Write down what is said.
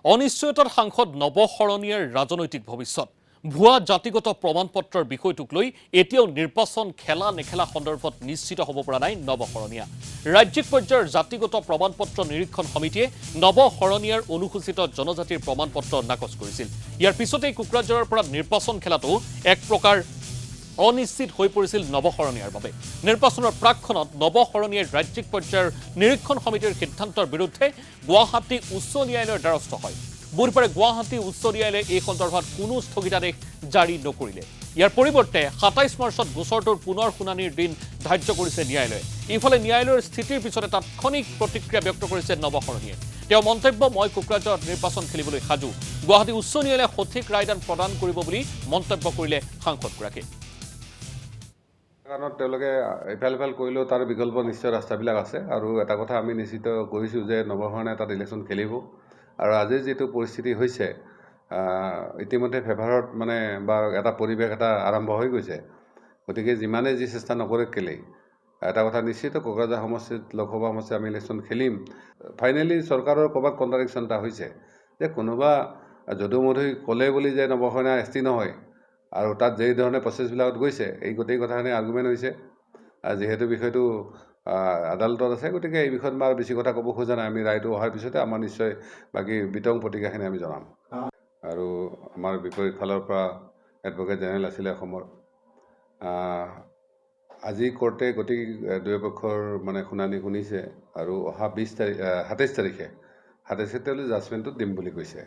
অনিশ্চয়তাৰ সাংসদ নৱশৰণীয়াৰ ৰাজনৈতিক ভৱিষ্যত ভুৱা জাতিগত প্ৰমাণপত্ৰৰ বিষয়টোক লৈ এতিয়াও নিৰ্বাচন খেলা নেখেলা সন্দৰ্ভত নিশ্চিত হ'ব পৰা নাই নৱশৰণীয়া। ৰাজ্যিক পৰ্যায়ৰ জাতিগত প্ৰমাণপত্ৰ নিৰীক্ষণ সমিতিয়ে নৱশৰণীয়াৰ অনুসূচিত জনজাতিৰ প্ৰমাণপত্ৰ নাকচ কৰিছিল। ইয়াৰ পিছতেই কোকৰাঝাৰৰ পৰা নিৰ্বাচন খেলাটো এক প্ৰকাৰ অনিশ্চিত হৈ পৰিছিল নৱশৰণীয়াৰ বাবে। নিৰ্বাচনৰ প্ৰাকক্ষণত নৱশৰণীয়াই ৰাজ্যিক পৰ্যায়ৰ নিৰীক্ষণ সমিতিৰ সিদ্ধান্তৰ বিৰুদ্ধে গুৱাহাটী উচ্চ ন্যায়ালয়ৰ দ্বাৰস্থ হয়। বুধবাৰে গুৱাহাটী উচ্চ ন্যায়ালয়ে এই সন্দৰ্ভত কোনো স্থগিতাদেশ জাৰি নকৰিলে। ইয়াৰ পৰিৱৰ্তে ২৭ মাৰ্চত গোচৰটোৰ পুনৰ শুনানিৰ দিন ধাৰ্য কৰিছে ন্যায়ালয়ে। ইফালে ন্যায়ালয়ৰ স্থিতিৰ পিছতে তাৎক্ষণিক প্ৰতিক্ৰিয়া ব্যক্ত কৰিছে নৱশৰণীয়ে। তেওঁ মন্তব্য, মই কোকৰাঝাৰত নিৰ্বাচন খেলিবলৈ সাজু। গুৱাহাটী উচ্চ ন্যায়ালয়ে সঠিক ৰায়দান প্ৰদান কৰিব বুলি মন্তব্য কৰিলে সাংসদগৰাকীয়ে। কাৰণত তেওঁলোকে ইফাল সিফাল কৰিলেও তাৰ বিকল্প নিশ্চয় ৰাস্তাবিলাক আছে আৰু এটা কথা আমি নিশ্চিত কৰিছোঁ যে নৱশৰণে তাত ইলেকশ্যন খেলিব। আৰু আজিৰ যিটো পৰিস্থিতি হৈছে ইতিমধ্যে ফেভাৰত বা এটা পৰিৱেশ এটা আৰম্ভ হৈ গৈছে। গতিকে যিমানে যি চেষ্টা নকৰে কেলেই এটা কথা নিশ্চিত, কোকৰাঝাৰ সমষ্টিত লোকসভা সমষ্টিত আমি ইলেকশ্যন খেলিম। ফাইনেলি চৰকাৰৰ ক'ৰবাত কণ্ট্ৰাডিকশ্যন এটা হৈছে যে কোনোবা যদু মধুই ক'লে বুলি যে নৱশৰণে এছ টি নহয় আৰু তাত যেই ধৰণে প্ৰচেছবিলাকত গৈছে এই গোটেই কথাখিনি আৰ্গুমেণ্ট হৈছে। যিহেতু বিষয়টো আদালতত আছে, গতিকে এই বিষয়ত মই বেছি কথা ক'ব খোজা নাই। আমি ৰায়টো অহাৰ পিছতে আমাৰ নিশ্চয় বাকী বিতং প্ৰতিক্ৰিয়াখিনি আমি জনাম। আৰু আমাৰ বিপৰীত ফালৰ পৰা এডভকেট জেনেৰেল আছিলে অসমৰ। আজি কোৰ্টে গোটেই দুয়োপক্ষৰ শুনানি শুনিছে আৰু অহা ২৭ তাৰিখে তেওঁলোকে জাজমেণ্টটো দিম বুলি কৈছে।